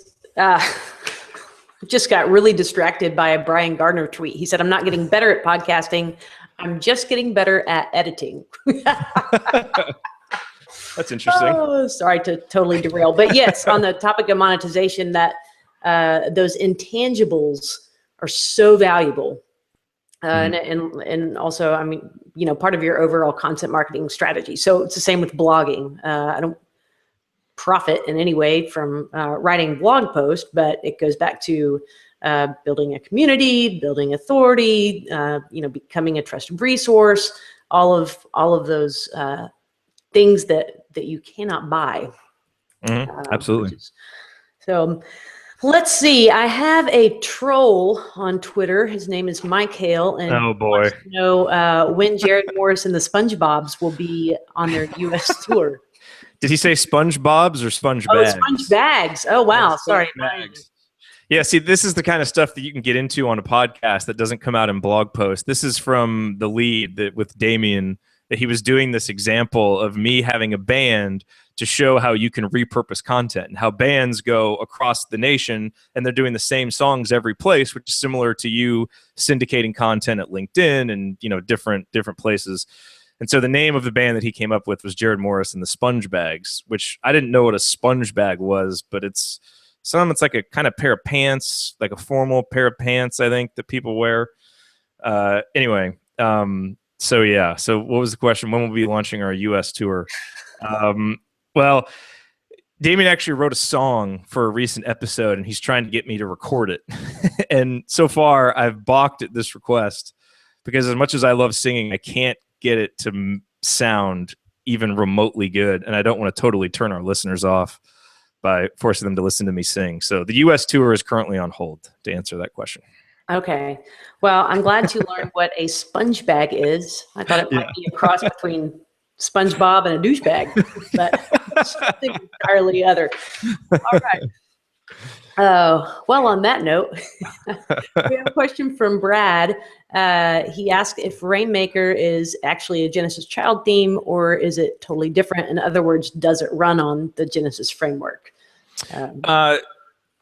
just got really distracted by a Brian Gardner tweet. He said, "I'm not getting better at podcasting. I'm just getting better at editing." That's interesting. Oh, sorry to totally derail. But yes, on the topic of monetization, that those intangibles are so valuable. And also, I mean, you know, part of your overall content marketing strategy. So it's the same with blogging. I don't profit in any way from writing blog posts, but it goes back to building a community, building authority, you know, becoming a trusted resource, all of those things that you cannot buy. Absolutely. So let's see. I have a troll on Twitter. His name is Mike Hale, and oh boy, wants to know when Jerod Morris and the SpongeBobs will be on their U.S. tour. Did he say SpongeBob's or Sponge Oh, Bags? Sponge Bags. Oh wow, Yeah, sorry. Bags. Yeah, see, this is the kind of stuff that you can get into on a podcast that doesn't come out in blog posts. This is from the lead that with Damien, that he was doing this example of me having a band to show how you can repurpose content and how bands go across the nation and they're doing the same songs every place, which is similar to you syndicating content at LinkedIn and, you know, different places. And so the name of the band that he came up with was Jerod Morris and the Sponge Bags, which I didn't know what a sponge bag was, but it's like a kind of pair of pants, like a formal pair of pants, I think, that people wear. Anyway, so yeah. So what was the question? When will we be launching our U.S. tour? Well, Damien actually wrote a song for a recent episode, and he's trying to get me to record it. And so far, I've balked at this request because as much as I love singing, I can't get it to sound even remotely good, and I don't want to totally turn our listeners off by forcing them to listen to me sing. So the U.S. tour is currently on hold, to answer that question. Okay. Well, I'm glad to learn what a sponge bag is. I thought it might be a cross between SpongeBob and a douchebag, but something entirely other. All right. Well, on that note, we have a question from Brad. He asked if Rainmaker is actually a Genesis child theme or is it totally different? In other words, does it run on the Genesis framework?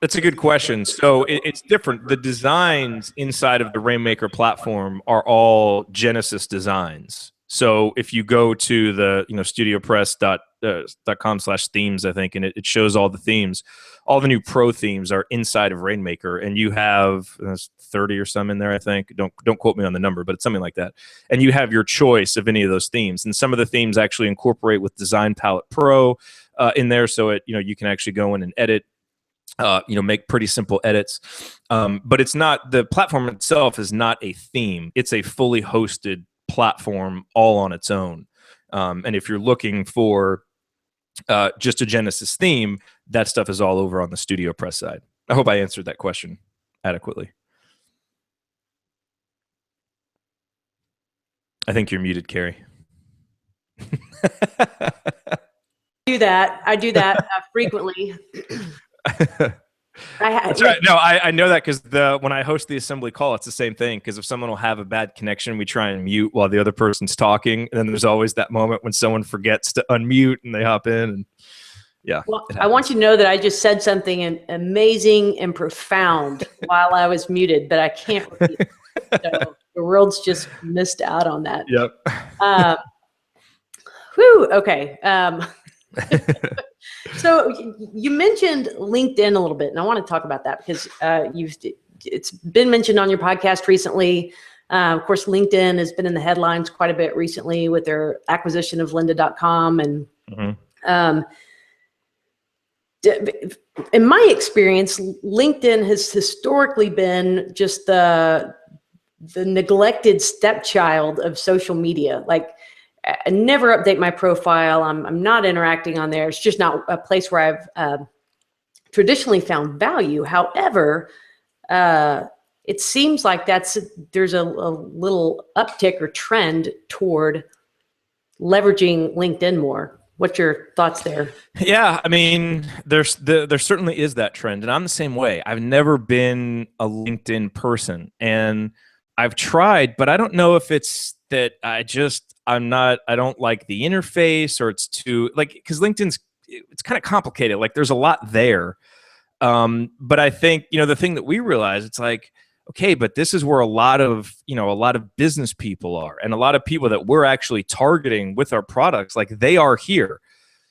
That's a good question. So it's different. The designs inside of the Rainmaker platform are all Genesis designs. So if you go to the studiopress.com/themes, I think, and it shows all the themes, all the new pro themes are inside of Rainmaker, and you have 30 or some in there, I think. Don't quote me on the number, but it's something like that. And you have your choice of any of those themes, and some of the themes actually incorporate with Design Palette Pro in there, so you can actually go in and edit. Make pretty simple edits, but it's not, the platform itself is not a theme. It's a fully hosted platform all on its own. And if you're looking for just a Genesis theme, that stuff is all over on the Studio Press side. I hope I answered that question adequately. I think you're muted, Carrie. I do that frequently. That's right. No, I know that because when I host the assembly call, it's the same thing. Because if someone will have a bad connection, we try and mute while the other person's talking, and then there's always that moment when someone forgets to unmute and they hop in. And yeah. Well, I want you to know that I just said something amazing and profound while I was muted, but I can't repeat it. So the world's just missed out on that. Yep. Okay. So you mentioned LinkedIn a little bit, and I want to talk about that because it's been mentioned on your podcast recently. Of course, LinkedIn has been in the headlines quite a bit recently with their acquisition of lynda.com. And in my experience, LinkedIn has historically been just the neglected stepchild of social media. Like, I never update my profile. I'm not interacting on there. It's just not a place where I've traditionally found value. However, it seems like there's a little uptick or trend toward leveraging LinkedIn more. What's your thoughts there? Yeah, I mean, there certainly is that trend, and I'm the same way. I've never been a LinkedIn person, and I've tried, but I don't know if it's that I don't like the interface, or it's too, like, because it's kind of complicated. Like, there's a lot there. But I think, the thing that we realize, it's like, okay, but this is where a lot of business people are, and a lot of people that we're actually targeting with our products, like, they are here.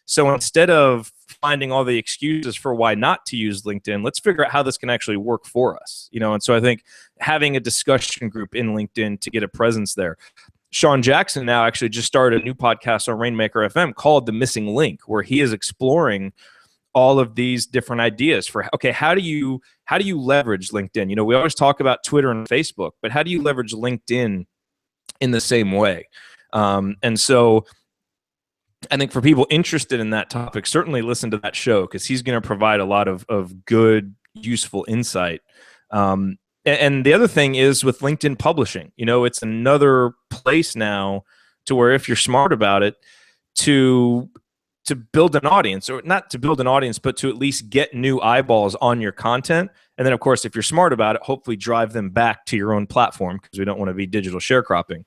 So instead of finding all the excuses for why not to use LinkedIn, let's figure out how this can actually work for us. And so I think having a discussion group in LinkedIn to get a presence there. Sean Jackson now actually just started a new podcast on Rainmaker FM called The Missing Link, where he is exploring all of these different ideas for, okay, how do you leverage LinkedIn? We always talk about Twitter and Facebook, but how do you leverage LinkedIn in the same way? And so I think for people interested in that topic, certainly listen to that show, because he's going to provide a lot of good, useful insight. And the other thing is with LinkedIn publishing, it's another place now to where, if you're smart about it, to build an audience, or not to build an audience, but to at least get new eyeballs on your content. And then, of course, if you're smart about it, hopefully drive them back to your own platform, because we don't want to be digital sharecropping.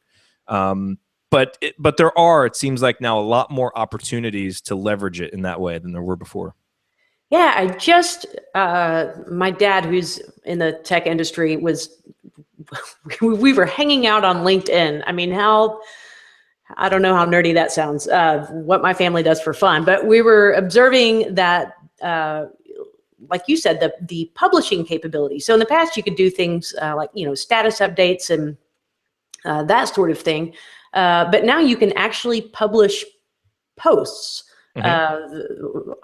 But there are, it seems like now, a lot more opportunities to leverage it in that way than there were before. Yeah, I just, my dad, who's in the tech industry, we were hanging out on LinkedIn. I mean, I don't know how nerdy that sounds, what my family does for fun, but we were observing that, like you said, the publishing capability. So in the past, you could do things like, status updates and that sort of thing. But now you can actually publish posts, a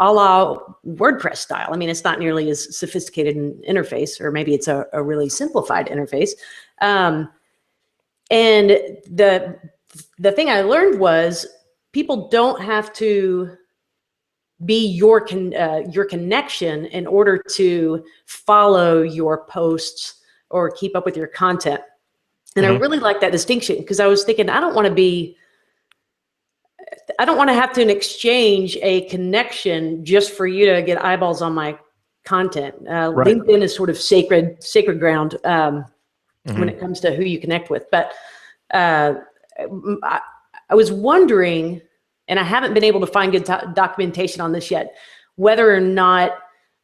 la WordPress style. I mean, it's not nearly as sophisticated an interface, or maybe it's a really simplified interface. And the thing I learned was, people don't have to be your connection in order to follow your posts or keep up with your content. And I really like that distinction, because I was thinking, I don't want to have to exchange a connection just for you to get eyeballs on my content. Right. LinkedIn is sort of sacred ground when it comes to who you connect with. But I was wondering, and I haven't been able to find good documentation on this yet, whether or not,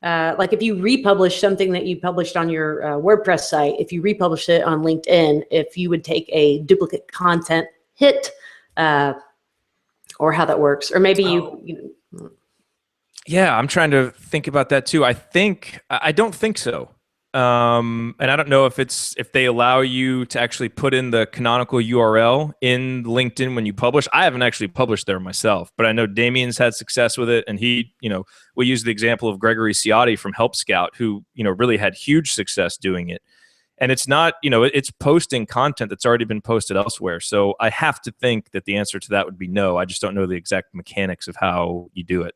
like, if you republish something that you published on your WordPress site, if you republish it on LinkedIn, if you would take a duplicate content hit, or how that works, or maybe Yeah, I'm trying to think about that too. I don't think so. And I don't know if they allow you to actually put in the canonical URL in LinkedIn when you publish. I haven't actually published there myself, but I know Damien's had success with it. And we use the example of Gregory Ciotti from Help Scout, who, really had huge success doing it. And it's not, it's posting content that's already been posted elsewhere. So I have to think that the answer to that would be no. I just don't know the exact mechanics of how you do it.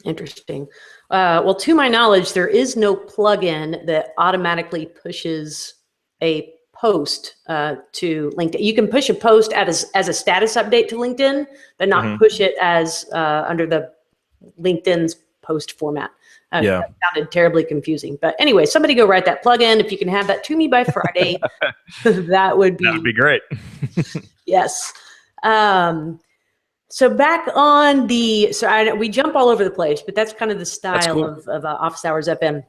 Interesting. Well, to my knowledge, there is no plugin that automatically pushes a post to LinkedIn. You can push a post as a status update to LinkedIn, but not push it as under the LinkedIn's post format. Yeah. That sounded terribly confusing. But anyway, somebody go write that plugin. If you can have that to me by Friday, that would be great. Yes. So back on we jump all over the place, but that's kind of the style of Office Hours FM.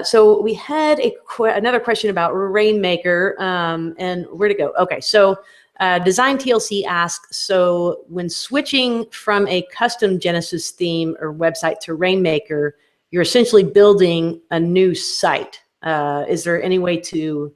So we had another question about Rainmaker and where to go. Okay, so Design TLC asks, so when switching from a custom Genesis theme or website to Rainmaker, you're essentially building a new site. Is there any way to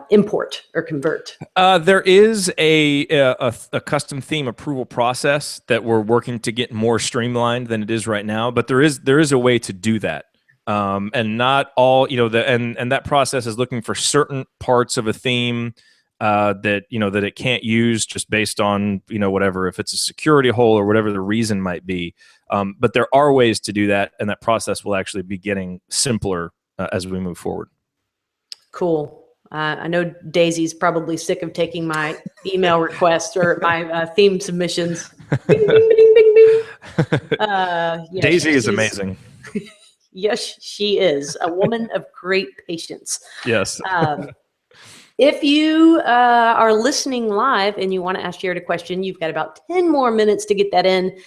import or convert? There is a custom theme approval process that we're working to get more streamlined than it is right now, but there is a way to do that. And not all, and that process is looking for certain parts of a theme that it can't use just based on, whatever, if it's a security hole or whatever the reason might be. But there are ways to do that, and that process will actually be getting simpler as we move forward. Cool. I know Daisy's probably sick of taking my email requests or my theme submissions. Bing, bing, bing, bing, bing. Yeah, Daisy is amazing. Yes, she is a woman of great patience. Yes. If you are listening live and you want to ask Jerod a question, you've got about 10 more minutes to get that in.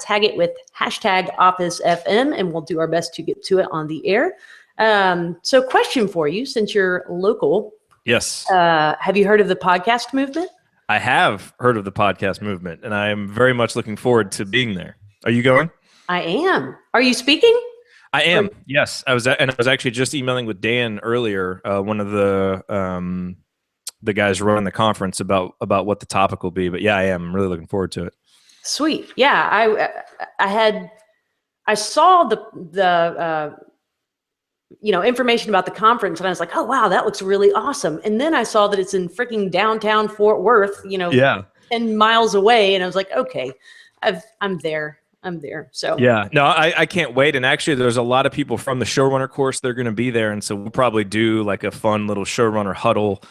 Tag it with #OfficeFM, and we'll do our best to get to it on the air. So question for you, since you're local. Yes. Have you heard of the podcast movement? I have heard of the podcast movement, and I am very much looking forward to being there. Are you going? I am. Are you speaking? I am. Yes. I was actually just emailing with Dan earlier, one of the guys running the conference about what the topic will be. But yeah, I am. I'm really looking forward to it. Sweet. Yeah. I saw the information about the conference, and I was like, oh wow, that looks really awesome. And then I saw that it's in freaking downtown Fort Worth, 10 miles away. And I was like, okay, I'm there. So yeah, no, I can't wait. And actually, there's a lot of people from the showrunner course. They're going to be there. And so we'll probably do like a fun little showrunner huddle.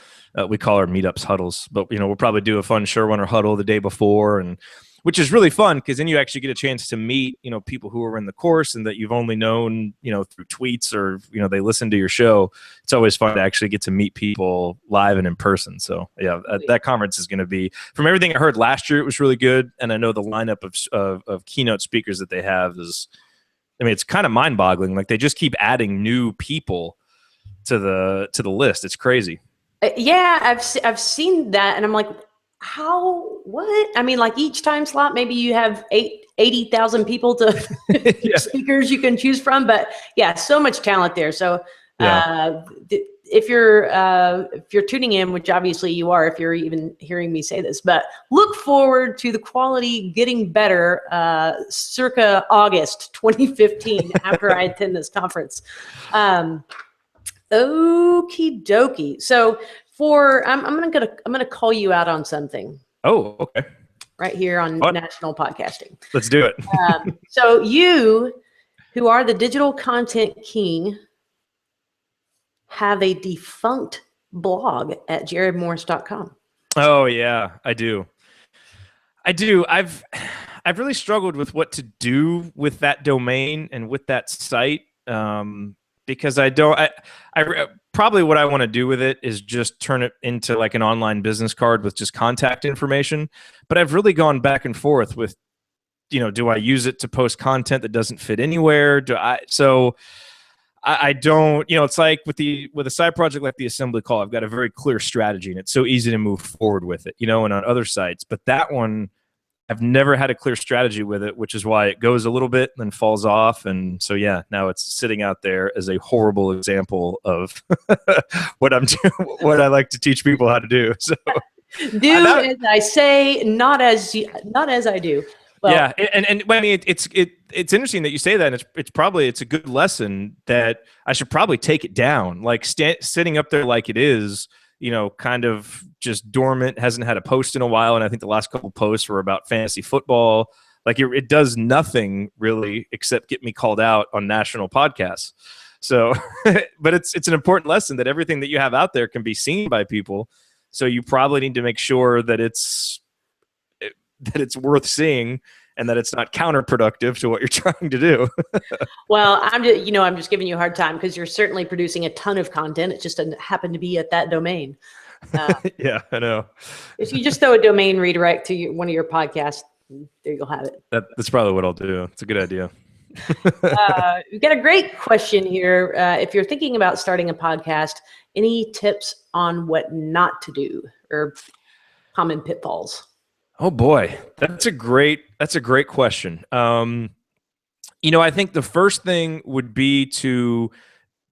We call our meetups huddles, but we'll probably do a fun showrunner huddle the day before, and which is really fun because then you actually get a chance to meet, people who are in the course and that you've only known, through tweets or, they listen to your show. It's always fun to actually get to meet people live and in person. So yeah, that conference is going to be, from everything I heard last year, it was really good. And I know the lineup of keynote speakers that they have is, it's kind of mind boggling. Like they just keep adding new people to the list. It's crazy. Yeah, I've seen that, and I'm like, what? Like each time slot, maybe you have 80,000 people to speakers you can choose from, but yeah, so much talent there. So if you're tuning in, which obviously you are, if you're even hearing me say this, but look forward to the quality getting better circa August 2015 after I attend this conference. Okie dokie. So I'm gonna call you out on something. Oh, okay. Right here on National Podcasting. Let's do it. So you, who are the digital content king, have a defunct blog at jerodmorris.com. Oh yeah, I do. I've really struggled with what to do with that domain and with that site. Because I probably what I want to do with it is just turn it into like an online business card with just contact information. But I've really gone back and forth with, do I use it to post content that doesn't fit anywhere? I don't, it's like with a side project like the Assembly Call, I've got a very clear strategy and it's so easy to move forward with it, and on other sites. But that one, I've never had a clear strategy with it, which is why it goes a little bit and then falls off. And so, yeah, now it's sitting out there as a horrible example of what I like to teach people how to do. So do as I say, not as I do. Well, yeah. And I mean, it's interesting that you say that. And it's a good lesson that I should probably take it down, like sitting up there like it is, kind of just dormant, hasn't had a post in a while. And I think the last couple posts were about fantasy football. Like it does nothing really except get me called out on national podcasts. So, but it's an important lesson that everything that you have out there can be seen by people. So you probably need to make sure that it's worth seeing and that it's not counterproductive to what you're trying to do. Well, I'm just giving you a hard time because you're certainly producing a ton of content. It just doesn't happen to be at that domain. Yeah, I know. If you just throw a domain redirect to one of your podcasts, there you'll have it. That's probably what I'll do. It's a good idea. We've got a great question here. If you're thinking about starting a podcast, any tips on what not to do or common pitfalls? Oh boy, that's a great question. I think the first thing would be to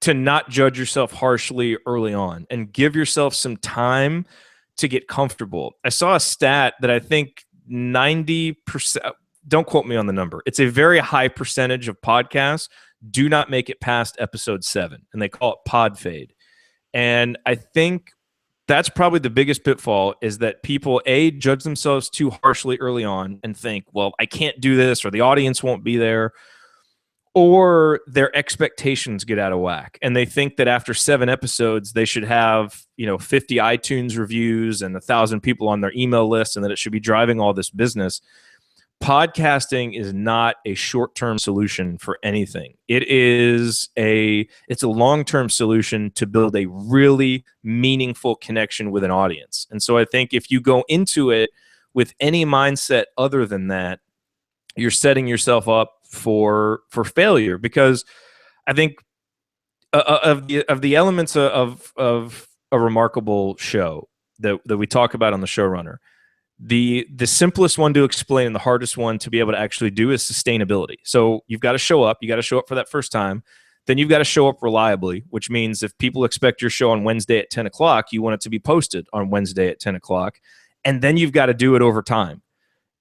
to not judge yourself harshly early on and give yourself some time to get comfortable. I saw a stat that I think 90%, don't quote me on the number, it's a very high percentage of podcasts do not make it past episode 7, and they call it pod fade. And I think that's probably the biggest pitfall, is that people, A, judge themselves too harshly early on and think, well, I can't do this, or the audience won't be there, or their expectations get out of whack. And they think that after 7 episodes, they should have, 50 iTunes reviews and 1,000 people on their email list, and that it should be driving all this business. Podcasting is not a short-term solution for anything. It's a long-term solution to build a really meaningful connection with an audience. And so I think if you go into it with any mindset other than that, you're setting yourself up for failure. Because I think of the elements of a remarkable show that we talk about on the Showrunner, the simplest one to explain and the hardest one to be able to actually do is sustainability. So you've got to show up. You got to show up for that first time. Then you've got to show up reliably, which means if people expect your show on Wednesday at 10 o'clock, you want it to be posted on Wednesday at 10 o'clock. And then you've got to do it over time.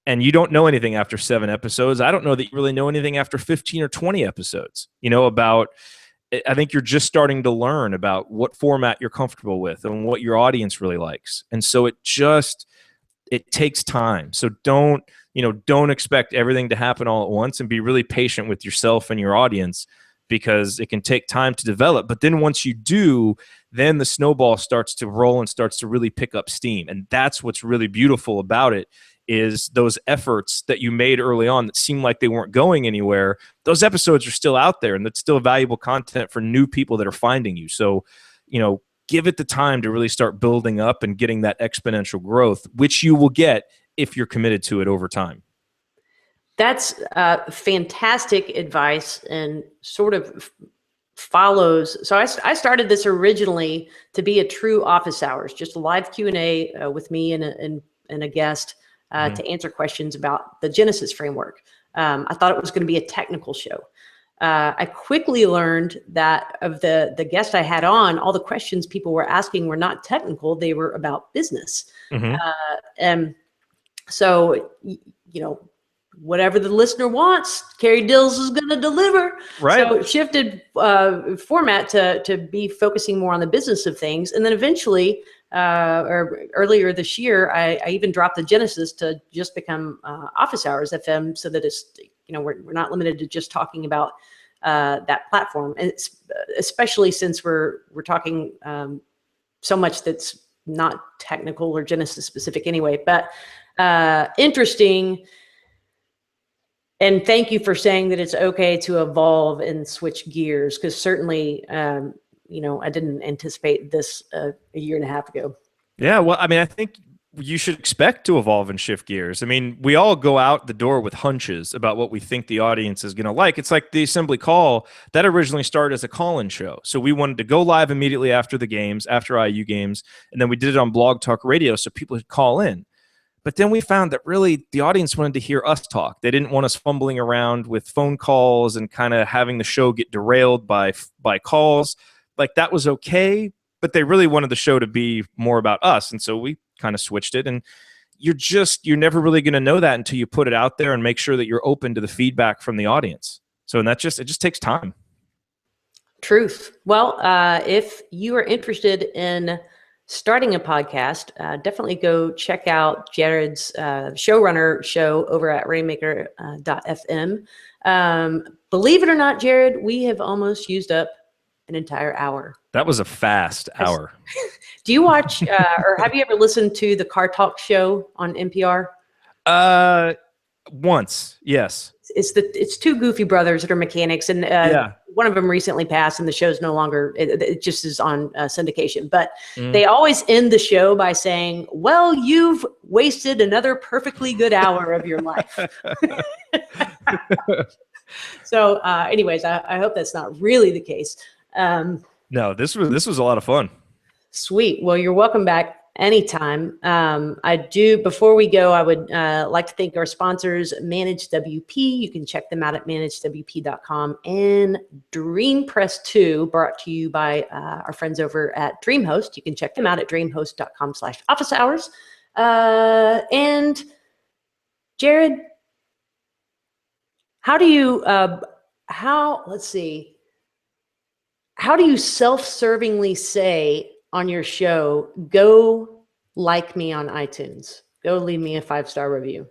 And you don't know anything after 7 episodes. I don't know that you really know anything after 15 or 20 episodes, I think you're just starting to learn about what format you're comfortable with and what your audience really likes. And so it takes time. So don't expect everything to happen all at once, and be really patient with yourself and your audience, because it can take time to develop. But then once you do, then the snowball starts to roll and starts to really pick up steam. And that's what's really beautiful about it, is those efforts that you made early on that seemed like they weren't going anywhere. Those episodes are still out there, and that's still valuable content for new people that are finding you. So, give it the time to really start building up and getting that exponential growth, which you will get if you're committed to it over time. That's fantastic advice, and sort of follows. So I started this originally to be a true office hours, just a live Q&A with me and a guest to answer questions about the Genesis framework. I thought it was going to be a technical show. I quickly learned that of the guest I had on, all the questions people were asking were not technical. They were about business. And so, whatever the listener wants, Carrie Dills is going to deliver. Right. So it shifted format to be focusing more on the business of things. And then eventually, or earlier this year, I even dropped the Genesis to just become Office Hours FM, so that it's, we're not limited to just talking about that platform. And it's, especially since we're talking so much that's not technical or Genesis specific anyway, but interesting. And thank you for saying that it's okay to evolve and switch gears, because certainly, I didn't anticipate this a year and a half ago. Yeah, well, I think you should expect to evolve and shift gears. We all go out the door with hunches about what we think the audience is going to like. It's like the Assembly Call that originally started as a call-in show. So we wanted to go live immediately after the games, after IU games, and then we did it on Blog Talk Radio so people could call in. But then we found that really the audience wanted to hear us talk. They didn't want us fumbling around with phone calls and kind of having the show get derailed by calls. Like, that was okay, but they really wanted the show to be more about us. And so we kind of switched it. And you're never really going to know that until you put it out there and make sure that you're open to the feedback from the audience. So, and it just takes time. Truth. Well, if you are interested in starting a podcast, definitely go check out Jerod's Showrunner show over at rainmaker.fm. Believe it or not, Jerod, we have almost used up an entire hour. That was a fast hour. Do you watch or have you ever listened to the Car Talk show on NPR? Once, yes. It's two goofy brothers that are mechanics, and one of them recently passed, and the show's no longer. It just is on syndication. But they always end the show by saying, "Well, you've wasted another perfectly good hour of your life." So, anyways, I hope that's not really the case. No, this was a lot of fun. Sweet. Well, you're welcome back Anytime. Before we go, I would like to thank our sponsors, Managed WP. You can check them out at managedwp.com, and DreamPress 2, brought to you by our friends over at DreamHost. You can check them out at dreamhost.com/office hours. And Jerod, how do you, let's see, how do you self-servingly say on your show, go like me on iTunes, go leave me a 5-star review?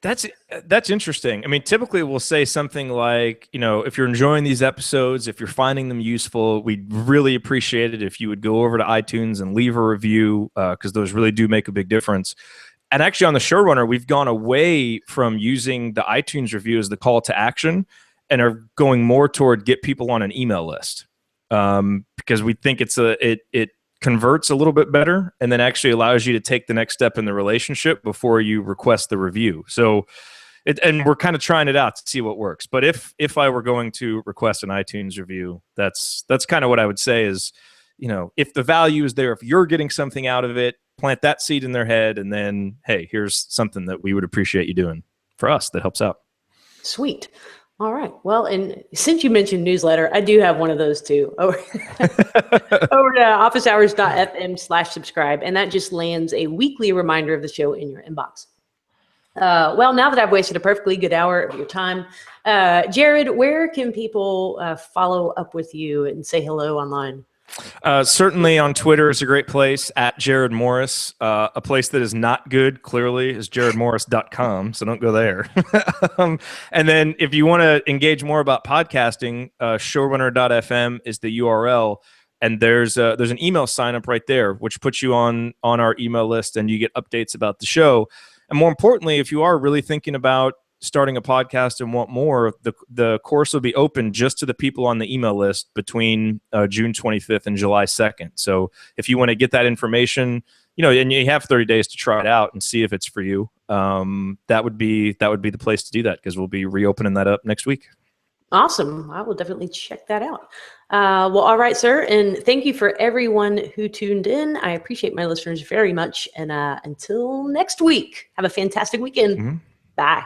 That's interesting. I mean, typically we'll say something like, if you're enjoying these episodes, if you're finding them useful, we'd really appreciate it if you would go over to iTunes and leave a review, because those really do make a big difference. And actually on the Showrunner, we've gone away from using the iTunes review as the call to action and are going more toward get people on an email list, because we think it converts a little bit better and then actually allows you to take the next step in the relationship before you request the review. So and we're kind of trying it out to see what works. But if I were going to request an iTunes review, that's kind of what I would say is, if the value is there, if you're getting something out of it, plant that seed in their head, and then, hey, here's something that we would appreciate you doing for us that helps out. Sweet. All right. Well, and since you mentioned newsletter, I do have one of those too. Over to officehours.fm/subscribe. And that just lands a weekly reminder of the show in your inbox. Well, now that I've wasted a perfectly good hour of your time, Jerod, where can people follow up with you and say hello online? Certainly on Twitter is a great place, at Jerod Morris. A place that is not good, clearly, is jerodmorris.com, so don't go there. And then if you want to engage more about podcasting, showrunner.fm is the URL, and there's an email sign up right there, which puts you on our email list, and you get updates about the show. And more importantly, if you are really thinking about starting a podcast and want more, the course will be open just to the people on the email list between June 25th and July 2nd. So if you want to get that information, and you have 30 days to try it out and see if it's for you, that would be the place to do that, because we'll be reopening that up next week. Awesome. I will definitely check that out. Well, all right, sir. And thank you for everyone who tuned in. I appreciate my listeners very much. And until next week, have a fantastic weekend. Mm-hmm. Bye.